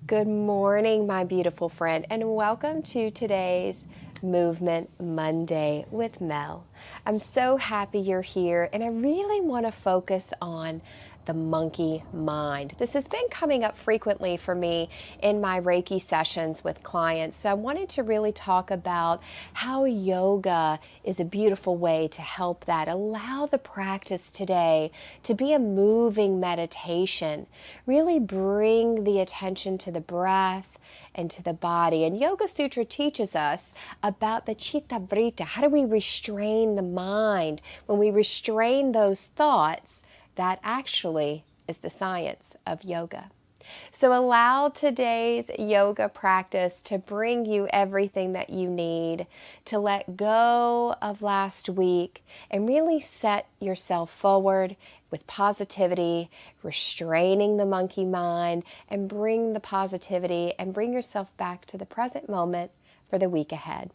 Good morning, my beautiful friend, and welcome to today's Movement Monday with Mel. I'm so happy you're here, and I really want to focus on the monkey mind. This has been coming up frequently for me in my Reiki sessions with clients, so I wanted to really talk about how yoga is a beautiful way to help that. Allow the practice today to be a moving meditation. Really bring the attention to the breath and to the body. And Yoga Sutra teaches us about the chitta vritta. How do we restrain the mind? When we restrain those thoughts, that actually is the science of yoga. So allow today's yoga practice to bring you everything that you need to let go of last week and really set yourself forward with positivity, restraining the monkey mind, and bring the positivity and bring yourself back to the present moment for the week ahead.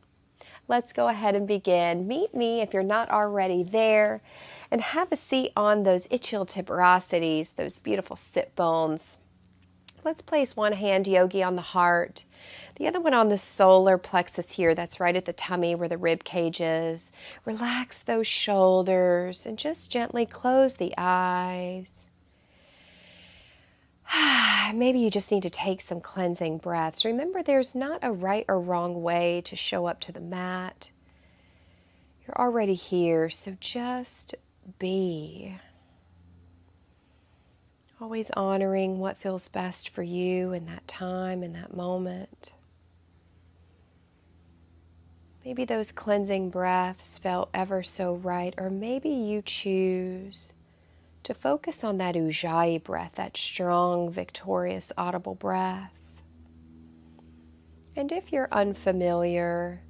Let's go ahead and begin. Meet me if you're not already there, and have a seat on those ischial tuberosities, those beautiful sit bones. Let's place one hand, yogi, on the heart, the other one on the solar plexus here. That's right at the tummy where the rib cage is. Relax those shoulders and just gently close the eyes. Maybe you just need to take some cleansing breaths. Remember, there's not a right or wrong way to show up to the mat. You're already here, so just be. Always honoring what feels best for you in that time, in that moment. Maybe those cleansing breaths felt ever so right, or maybe you choose to focus on that ujjayi breath, that strong, victorious, audible breath. And if you're unfamiliar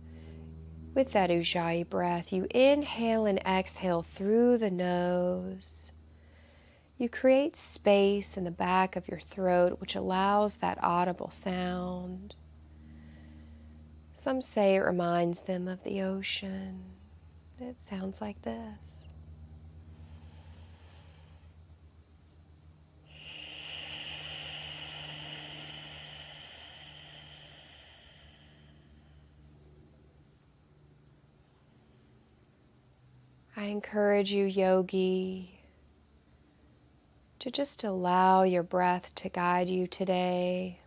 with that ujjayi breath, you inhale and exhale through the nose. You create space in the back of your throat, which allows that audible sound. Some say it reminds them of the ocean. It sounds like this. I encourage you, yogi, to just allow your breath to guide you today.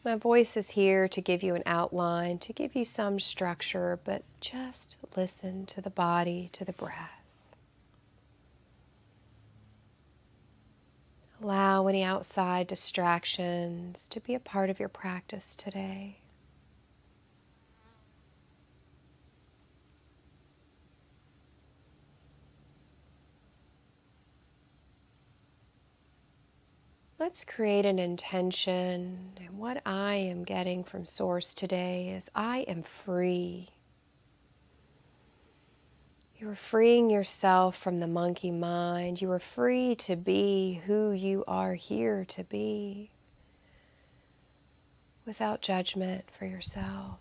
My voice is here to give you an outline, to give you some structure, but just listen to the body, to the breath. Allow any outside distractions to be a part of your practice today. Let's create an intention, and what I am getting from Source today is I am free. You are freeing yourself from the monkey mind. You are free to be who you are here to be, without judgment for yourself.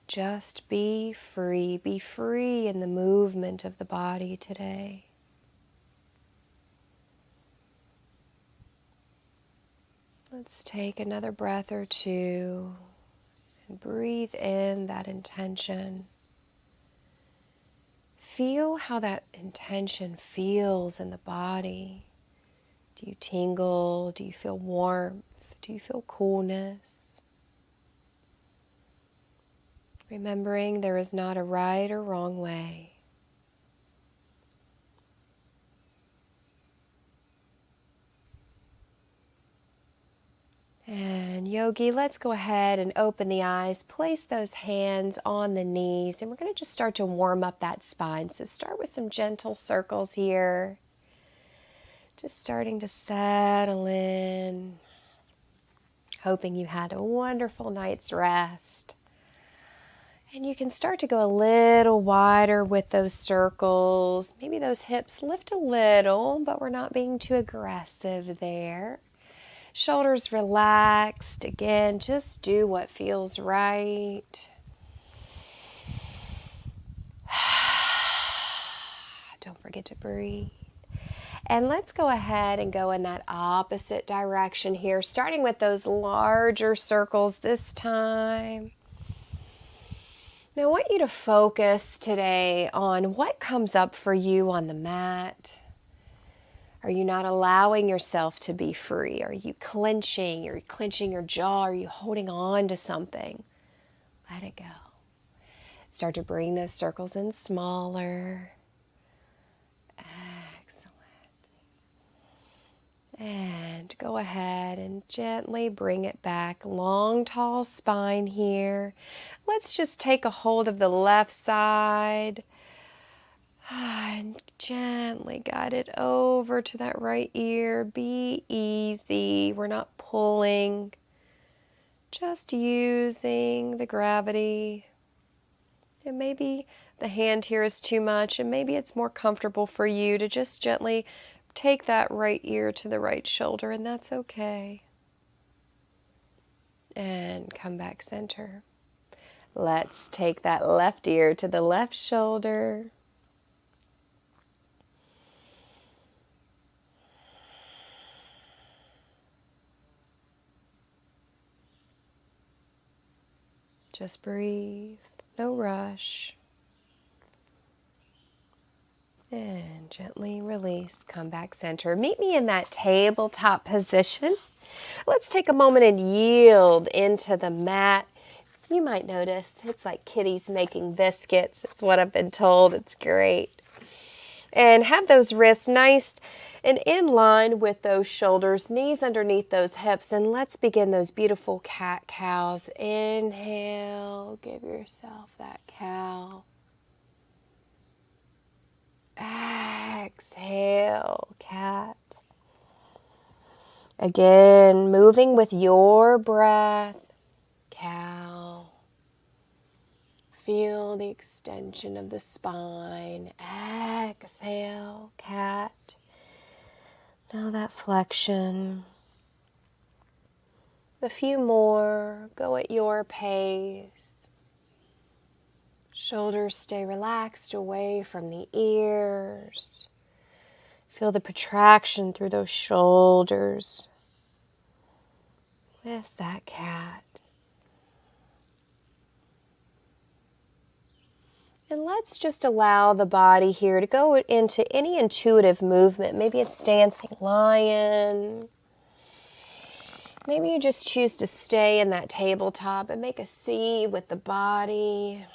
Just be free in the movement of the body today. Let's take another breath or two and breathe in that intention. Feel how that intention feels in the body. Do you tingle? Do you feel warmth? Do you feel coolness? Remembering there is not a right or wrong way. And yogi, let's go ahead and open the eyes, place those hands on the knees, and we're going to just start to warm up that spine. So start with some gentle circles here. Just starting to settle in. Hoping you had a wonderful night's rest. And you can start to go a little wider with those circles. Maybe those hips lift a little, but we're not being too aggressive there. Shoulders relaxed. Again, just do what feels right. Don't forget to breathe. And let's go ahead and go in that opposite direction here, starting with those larger circles this time. Now I want you to focus today on what comes up for you on the mat. Are you not allowing yourself to be free? Are you clenching? Are you clenching your jaw? Are you holding on to something? Let it go. Start to bring those circles in smaller. Excellent. And go ahead and gently bring it back. Long, tall spine here. Let's just take a hold of the left side. And gently guide it over to that right ear. Be easy. We're not pulling. Just using the gravity. And maybe the hand here is too much, and maybe it's more comfortable for you to just gently take that right ear to the right shoulder, and that's okay. And come back center. Let's take that left ear to the left shoulder. Just breathe, no rush. And gently release, come back center. Meet me in that tabletop position. Let's take a moment and yield into the mat. You might notice it's like kitties making biscuits. It's what I've been told. It's great. And have those wrists nice and in line with those shoulders, knees underneath those hips. And let's begin those beautiful cat-cows. Inhale, give yourself that cow. Exhale, cat. Again, moving with your breath. Cow. Feel the extension of the spine. Exhale, cat. Now that flexion. A few more. Go at your pace. Shoulders stay relaxed away from the ears. Feel the protraction through those shoulders with that cat. And let's just allow the body here to go into any intuitive movement. Maybe it's dancing lion. Maybe you just choose to stay in that tabletop and make a C with the body.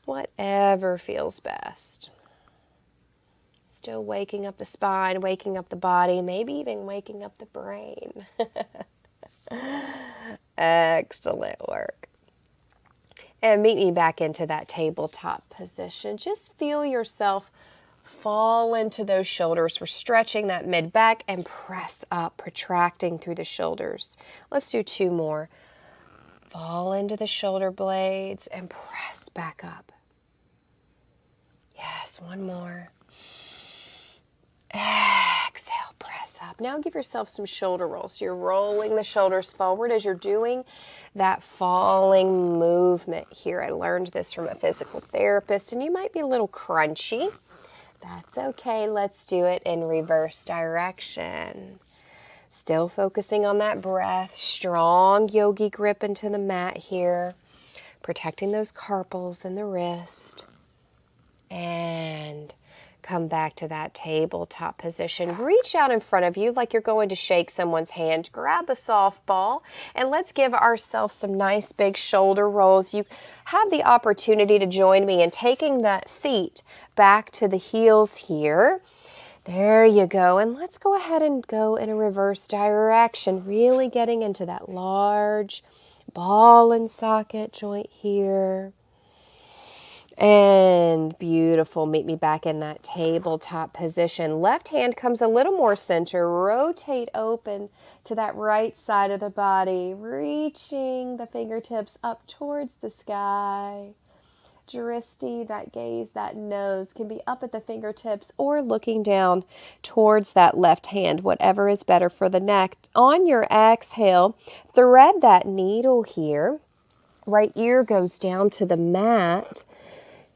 Whatever feels best. Still waking up the spine, waking up the body, maybe even waking up the brain. Excellent work. And meet me back into that tabletop position. Just feel yourself fall into those shoulders. We're stretching that mid-back and press up, protracting through the shoulders. Let's do two more. Fall into the shoulder blades and press back up. Yes, one more. Exhale, press up. Now give yourself some shoulder rolls. So you're rolling the shoulders forward as you're doing that falling movement here. I learned this from a physical therapist, and you might be a little crunchy. That's okay. Let's do it in reverse direction. Still focusing on that breath. Strong yogi grip into the mat here. Protecting those carpals and the wrist. And come back to that tabletop position. Reach out in front of you like you're going to shake someone's hand. Grab a softball and let's give ourselves some nice big shoulder rolls. You have the opportunity to join me in taking that seat back to the heels here. There you go. And let's go ahead and go in a reverse direction, really getting into that large ball and socket joint here. And beautiful. Meet me back in that tabletop position. Left hand comes a little more center. Rotate open to that right side of the body. Reaching the fingertips up towards the sky. Drishti, that gaze, that nose can be up at the fingertips or looking down towards that left hand, whatever is better for the neck. On your exhale, thread that needle here. Right ear goes down to the mat.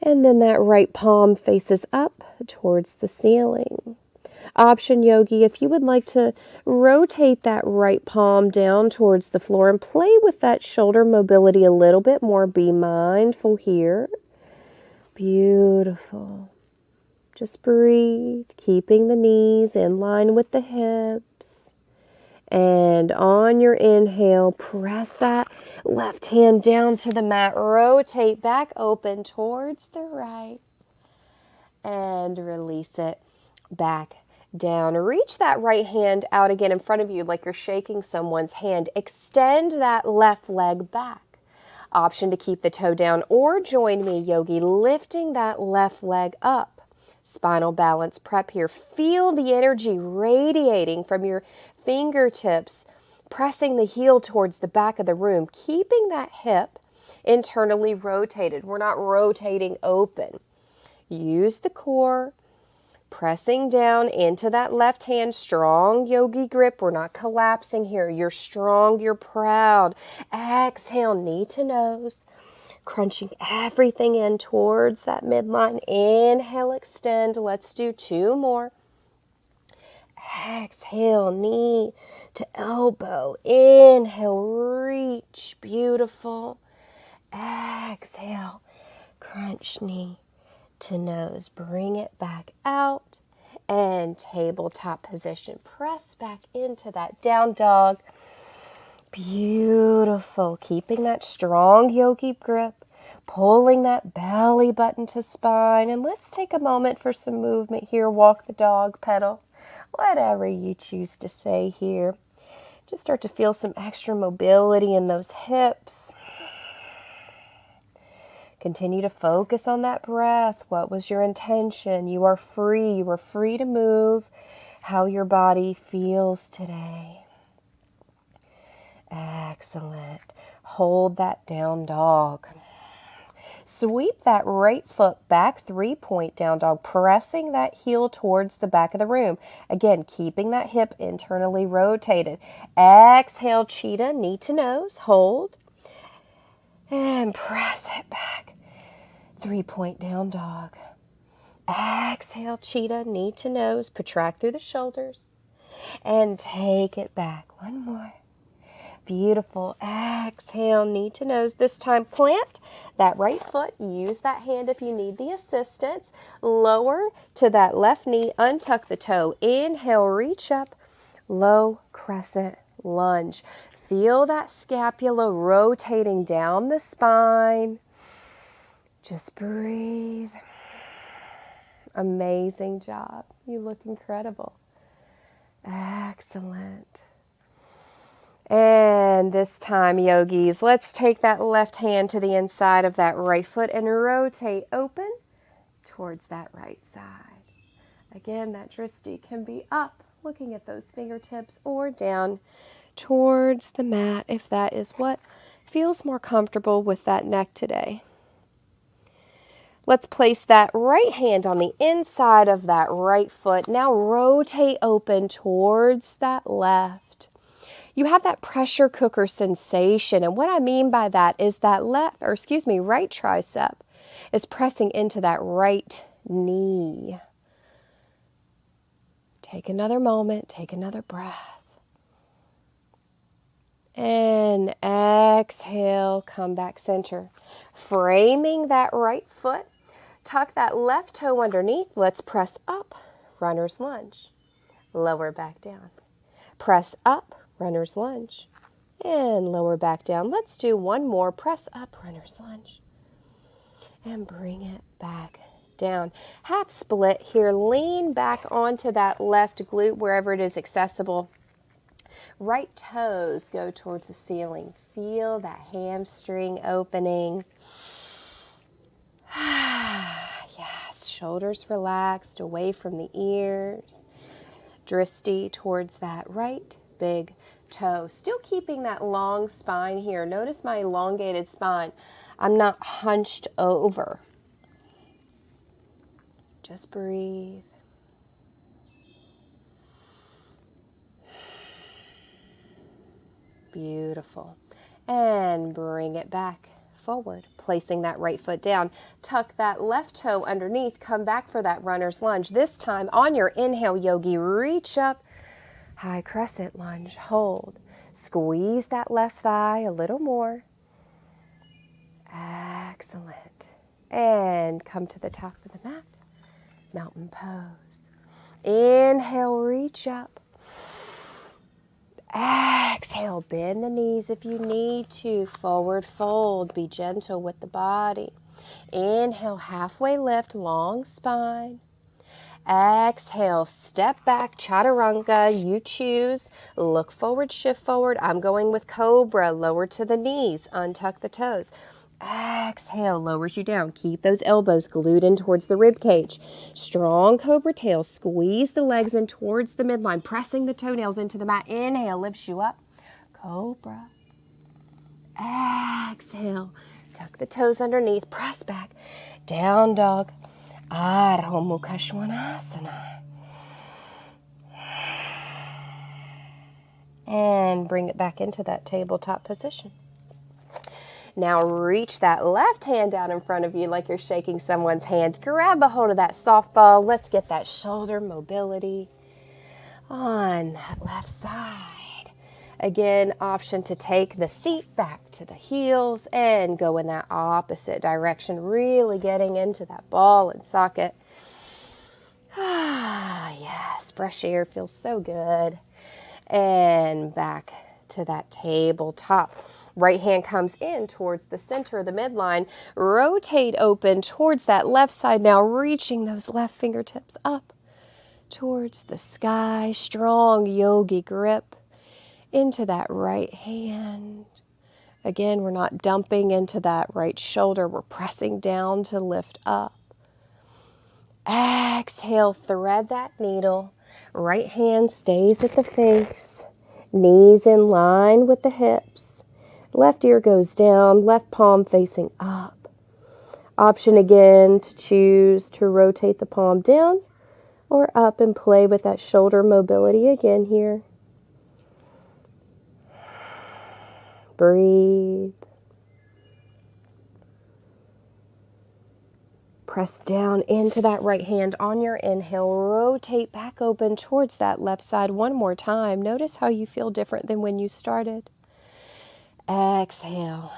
And then that right palm faces up towards the ceiling. Option, yogi, if you would like to rotate that right palm down towards the floor and play with that shoulder mobility a little bit more. Be mindful here. Beautiful. Just breathe, keeping the knees in line with the hips. And on your inhale, press that left hand down to the mat. Rotate back open towards the right. And release it back down. Reach that right hand out again in front of you like you're shaking someone's hand. Extend that left leg back. Option to keep the toe down or join me, yogi, lifting that left leg up. Spinal balance prep here. Feel the energy radiating from your fingertips, pressing the heel towards the back of the room, keeping that hip internally rotated. We're not rotating open. Use the core, pressing down into that left hand, strong yogi grip. We're not collapsing here. You're strong, you're proud. Exhale, knee to nose, crunching everything in towards that midline. Inhale, extend. Let's do 2 more. Exhale, knee to elbow. Inhale, reach. Beautiful. Exhale, crunch knee to nose. Bring it back out and tabletop position. Press back into that down dog. Beautiful. Keeping that strong yogi grip, pulling that belly button to spine. And let's take a moment for some movement here. Walk the dog, pedal, whatever you choose to say here. Just start to feel some extra mobility in those hips. Continue to focus on that breath. What was your intention? You are free. You are free to move how your body feels today. Excellent. Hold that down dog. Sweep that right foot back, 3-point down dog, pressing that heel towards the back of the room. Again, keeping that hip internally rotated. Exhale, cheetah, knee to nose. Hold. And press it back. 3-point down dog. Exhale, cheetah, knee to nose. Protract through the shoulders. And take it back. 1 more. Beautiful. Exhale, knee to nose. This time, plant that right foot. Use that hand if you need the assistance. Lower to that left knee. Untuck the toe. Inhale, reach up. Low crescent lunge. Feel that scapula rotating down the spine. Just breathe. Amazing job. You look incredible. Excellent. And this time, yogis, let's take that left hand to the inside of that right foot and rotate open towards that right side. Again, that drishti can be up, looking at those fingertips, or down towards the mat if that is what feels more comfortable with that neck today. Let's place that right hand on the inside of that right foot. Now rotate open towards that left. You have that pressure cooker sensation. And what I mean by that is that right tricep is pressing into that right knee. Take another moment, take another breath. And exhale, come back center. Framing that right foot. Tuck that left toe underneath. Let's press up, runner's lunge. Lower back down. Press up, runner's lunge. And lower back down. Let's do 1 more. Press up, runner's lunge. And bring it back down. Half split here. Lean back onto that left glute wherever it is accessible. Right toes go towards the ceiling. Feel that hamstring opening. Yes, shoulders relaxed away from the ears. Drishti towards that right big toe. Still keeping that long spine here. Notice my elongated spine. I'm not hunched over. Just breathe. Beautiful. And bring it back. forward, placing that right foot down. Tuck that left toe underneath. Come back for that runner's lunge. This time on your inhale, yogi, reach up. High crescent lunge. Hold. Squeeze that left thigh a little more. Excellent. And come to the top of the mat. Mountain pose. Inhale, reach up. Exhale, bend the knees if you need to. Forward fold. Be gentle with the body. Inhale, halfway lift, long spine. Exhale, step back, chaturanga. You choose. Look forward, shift forward. I'm going with cobra. Lower to the knees. Untuck the toes. Exhale, lowers you down. Keep those elbows glued in towards the rib cage. Strong cobra tail. Squeeze the legs in towards the midline, pressing the toenails into the mat. Inhale, lifts you up. Cobra. Exhale, tuck the toes underneath. Press back. Down dog. Ardha Mukha Svanasana. And bring it back into that tabletop position. Now reach that left hand out in front of you like you're shaking someone's hand. Grab a hold of that softball. Let's get that shoulder mobility on that left side. Again, option to take the seat back to the heels and go in that opposite direction, really getting into that ball and socket. Ah, yes, fresh air feels so good. And back to that tabletop. Right hand comes in towards the center of the midline. Rotate open towards that left side now, reaching those left fingertips up towards the sky. Strong yogi grip into that right hand. Again, we're not dumping into that right shoulder. We're pressing down to lift up. Exhale, thread that needle. Right hand stays at the face. Knees in line with the hips. Left ear goes down, left palm facing up. Option again to choose to rotate the palm down or up and play with that shoulder mobility again here. Breathe. Press down into that right hand on your inhale. Rotate back open towards that left side one more time. Notice how you feel different than when you started. Exhale.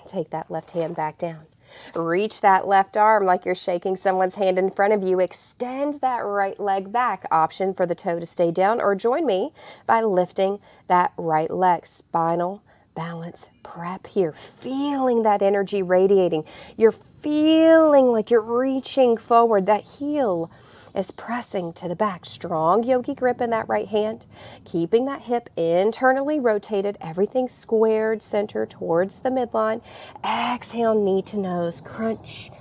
Take that left hand back down. Reach that left arm like you're shaking someone's hand in front of you. Extend that right leg back. Option for the toe to stay down, or join me by lifting that right leg. Spinal balance prep here. Feeling that energy radiating. You're feeling like you're reaching forward. That heel is pressing to the back. Strong yogi grip in that right hand. Keeping that hip internally rotated. Everything squared, center towards the midline. Exhale, knee to nose. Crunch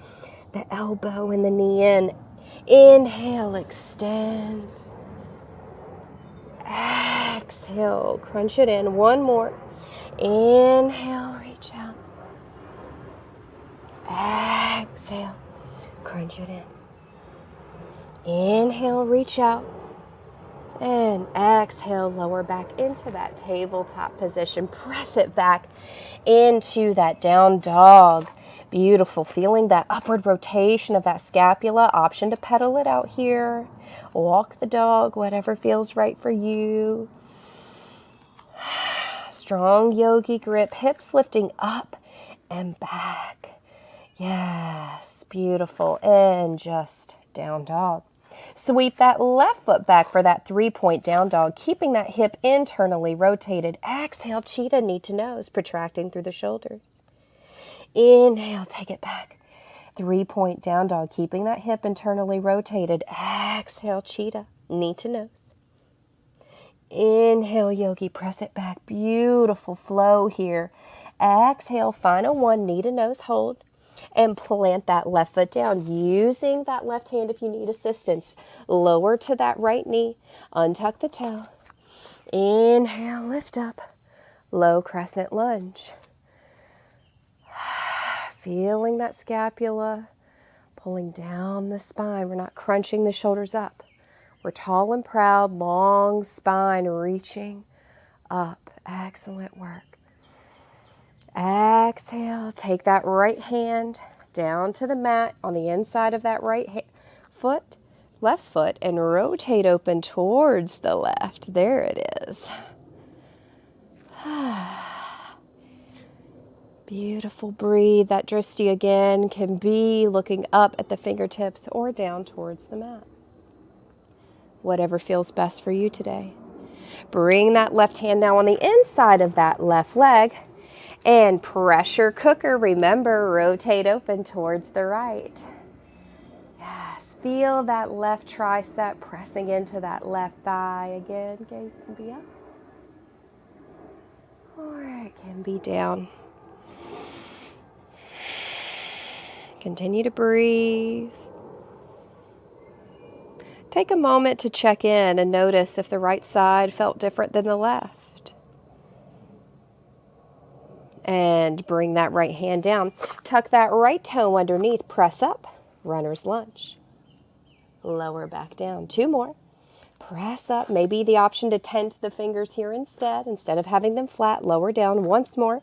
the elbow and the knee in. Inhale, extend. Exhale, crunch it in. One more. Inhale, reach out. Exhale, crunch it in. Inhale, reach out. And exhale, lower back into that tabletop position. Press it back into that down dog. Beautiful. Feeling that upward rotation of that scapula. Option to pedal it out here. Walk the dog, whatever feels right for you. Strong yogi grip. Hips lifting up and back. Yes, beautiful. And just down dog. Sweep that left foot back for that 3-point down dog, keeping that hip internally rotated. Exhale, cheetah, knee to nose, protracting through the shoulders. Inhale, take it back. 3-point down dog, keeping that hip internally rotated. Exhale, cheetah, knee to nose. Inhale, yogi, press it back. Beautiful flow here. Exhale, final one, knee to nose, hold. And plant that left foot down, using that left hand if you need assistance. Lower to that right knee. Untuck the toe. Inhale, lift up. Low crescent lunge. Feeling that scapula pulling down the spine. We're not crunching the shoulders up. We're tall and proud, long spine reaching up. Excellent work. Exhale, take that right hand down to the mat on the inside of that foot, left foot, and rotate open towards the left. There it is. Beautiful. Breathe. That drishti again can be looking up at the fingertips or down towards the mat. Whatever feels best for you today. Bring that left hand now on the inside of that left leg and pressure cooker. Remember, rotate open towards the right. Yes, feel that left tricep pressing into that left thigh again. Gaze can be up or it can be down. Continue to breathe. Take a moment to check in and notice if the right side felt different than the left. And bring that right hand down. Tuck that right toe underneath. Press up. Runner's lunge. Lower back down. 2 more. Press up. Maybe the option to tent the fingers here instead of having them flat. Lower down. Once more.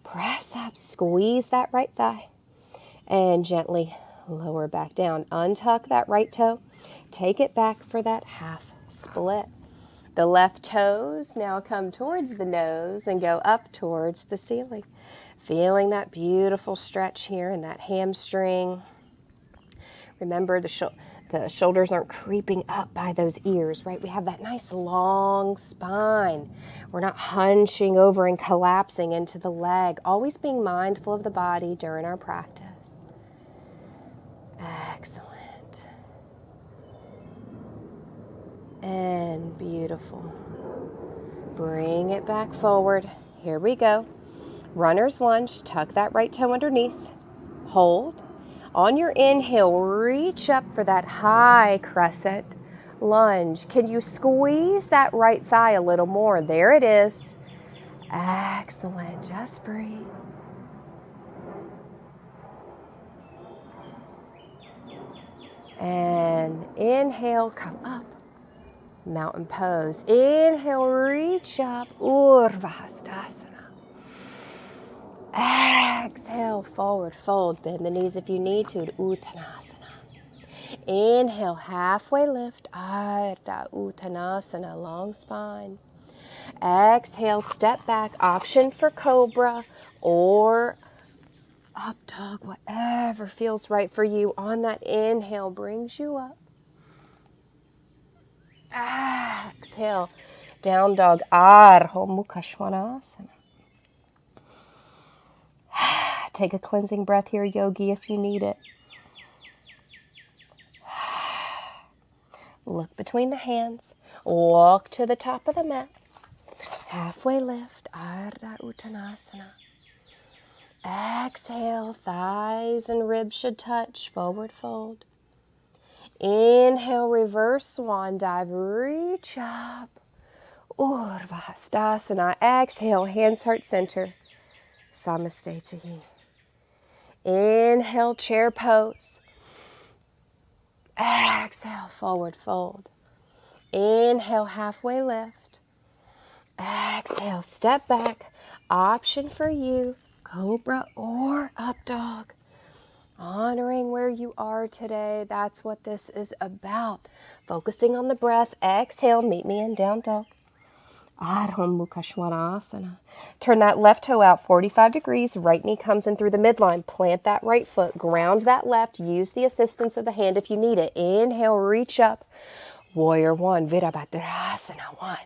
Press up. Squeeze that right thigh. And gently lower back down. Untuck that right toe. Take it back for that half split. The left toes now come towards the nose and go up towards the ceiling. Feeling that beautiful stretch here in that hamstring. Remember, the shoulders aren't creeping up by those ears, right? We have that nice long spine. We're not hunching over and collapsing into the leg. Always being mindful of the body during our practice. Excellent. And beautiful. Bring it back forward. Here we go. Runner's lunge. Tuck that right toe underneath. Hold. On your inhale, reach up for that high crescent lunge. Can you squeeze that right thigh a little more? There it is. Excellent. Just breathe. And inhale, come up. Mountain pose. Inhale, reach up. Urdhva Hastasana. Exhale, forward fold. Bend the knees if you need to. Uttanasana. Inhale, halfway lift. Ardha Uttanasana, long spine. Exhale, step back. Option for cobra or up dog, whatever feels right for you. On that inhale, brings you up. Exhale, down dog, Ardha Mukha Svanasana. Take a cleansing breath here, yogi, if you need it. Look between the hands. Walk to the top of the mat. Halfway lift, Ardha Uttanasana. Exhale, thighs and ribs should touch. Forward fold. Inhale, reverse swan dive. Reach up. Urdhva Hastasana. Exhale, hands heart center. Samaste Tahi. Inhale, chair pose. Exhale, forward fold. Inhale, halfway lift. Exhale, step back. Option for you, cobra or up dog. Honoring where you are today. That's what this is about. Focusing on the breath. Exhale, meet me in down dog. Ardha Mukha Svanasana. Turn that left toe out 45 degrees. Right knee comes in through the midline. Plant that right foot. Ground that left. Use the assistance of the hand if you need it. Inhale, reach up. Warrior 1. Virabhadrasana 1.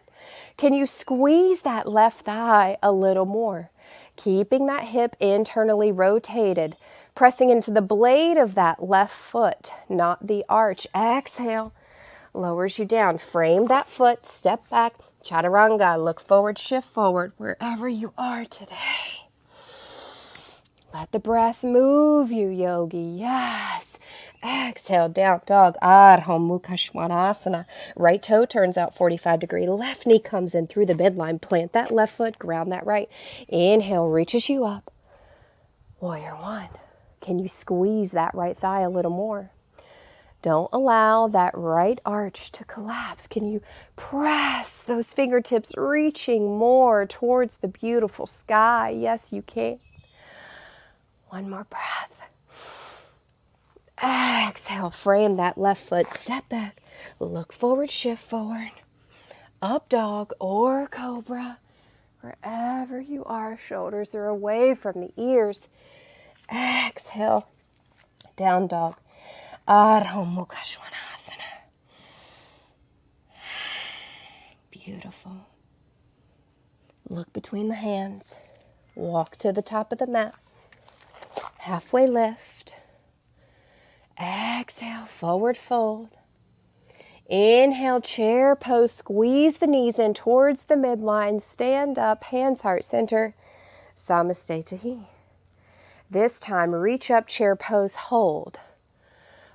Can you squeeze that left thigh a little more? Keeping that hip internally rotated. Pressing into the blade of that left foot, not the arch. Exhale. Lowers you down. Frame that foot. Step back. Chaturanga, look forward, shift forward, wherever you are today. Let the breath move you, yogi. Yes. Exhale, down dog. Ardha Mukha Svanasana. Right toe turns out 45 degree. Left knee comes in through the midline. Plant that left foot, ground that right. Inhale, reaches you up. Warrior 1. Can you squeeze that right thigh a little more? Don't allow that right arch to collapse. Can you press those fingertips reaching more towards the beautiful sky? Yes, you can. One more breath. Exhale, frame that left foot, step back, look forward, shift forward. Up dog or cobra, wherever you are, shoulders are away from the ears. Exhale, down dog. Ardha Mukha Svanasana. Beautiful. Look between the hands. Walk to the top of the mat. Halfway lift. Exhale, forward fold. Inhale, chair pose. Squeeze the knees in towards the midline. Stand up, hands heart center. Namaste Tahi. This time, reach up, chair pose, hold.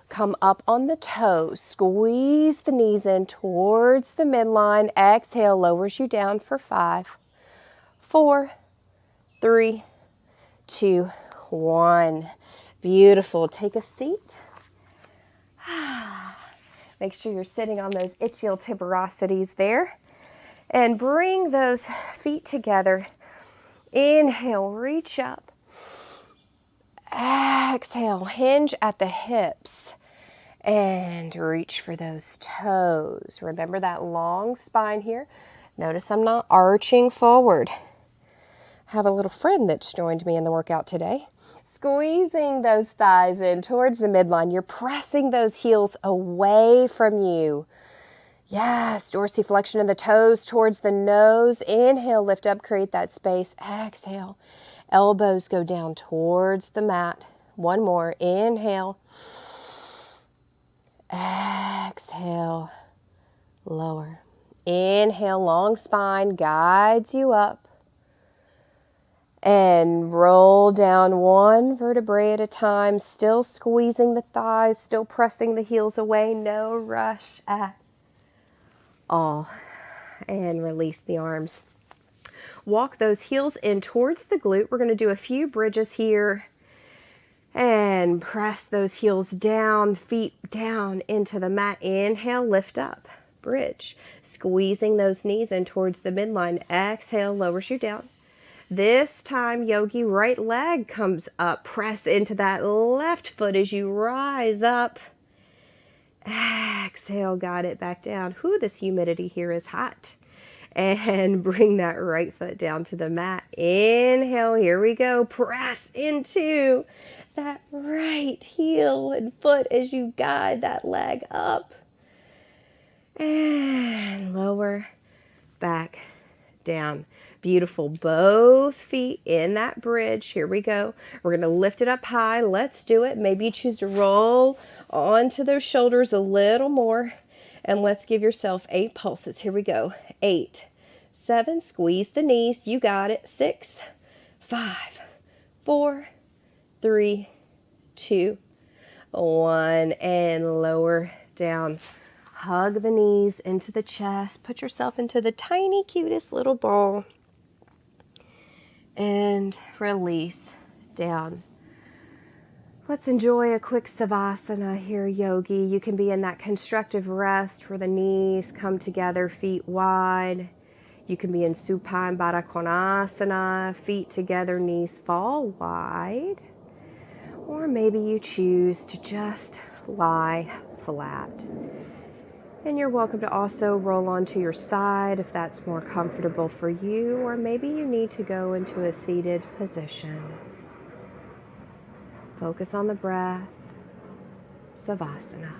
Come up on the toes. Squeeze the knees in towards the midline. Exhale, lowers you down for 5, 4, 3, 2, 1. Beautiful. Take a seat. Make sure you're sitting on those ischial tuberosities there. And bring those feet together. Inhale, reach up. Exhale, hinge at the hips. And reach for those toes. Remember that long spine here. Notice I'm not arching forward. I have a little friend that's joined me in the workout today. Squeezing those thighs in towards the midline. You're pressing those heels away from you. Yes, dorsiflexion of the toes towards the nose. Inhale, lift up, create that space. Exhale, elbows go down towards the mat. One more. Inhale. Exhale, lower. Inhale, long spine guides you up. And roll down one vertebrae at a time, still squeezing the thighs, still pressing the heels away. No rush at all. And release the arms. Walk those heels in towards the glute. We're going to do a few bridges here. And press those heels down, feet down into the mat. Inhale, lift up, bridge. Squeezing those knees in towards the midline. Exhale, lowers you down. This time, yogi, right leg comes up. Press into that left foot as you rise up. Exhale, got it, back down. Whew, this humidity here is hot. And bring that right foot down to the mat. Inhale, here we go. Press into that right heel and foot as you guide that leg up. And lower, back, down. Beautiful. Both feet in that bridge. Here we go. We're going to lift it up high. Let's do it. Maybe you choose to roll onto those shoulders a little more. And let's give yourself 8 pulses. Here we go. 8, 7. Squeeze the knees. You got it. 6, 5, 4, 3, 2, 1. And lower down. Hug the knees into the chest. Put yourself into the tiny, cutest little ball. And release down. Let's enjoy a quick savasana here, yogi. You can be in that constructive rest where the knees come together, feet wide. You can be in supine baddha konasana, feet together, knees fall wide. Or maybe you choose to just lie flat. And you're welcome to also roll onto your side if that's more comfortable for you, or maybe you need to go into a seated position. Focus on the breath, savasana.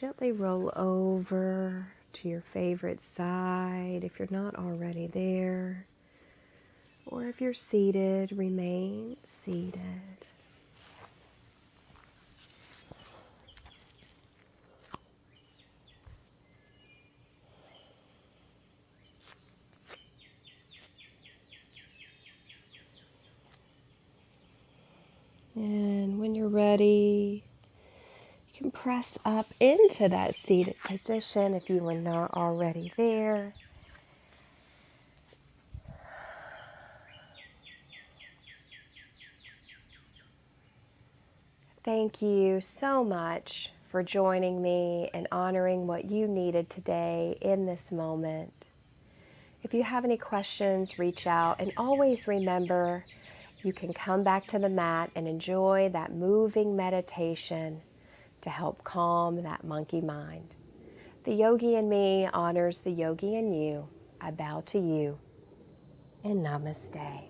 gently roll over to your favorite side if you're not already there. Or if you're seated, remain seated. And when you're ready, you can press up into that seated position if you were not already there. Thank you so much for joining me and honoring what you needed today in this moment. If you have any questions, reach out, and always remember you can come back to the mat and enjoy that moving meditation to help calm that monkey mind. The yogi in me honors the yogi in you. I bow to you and namaste.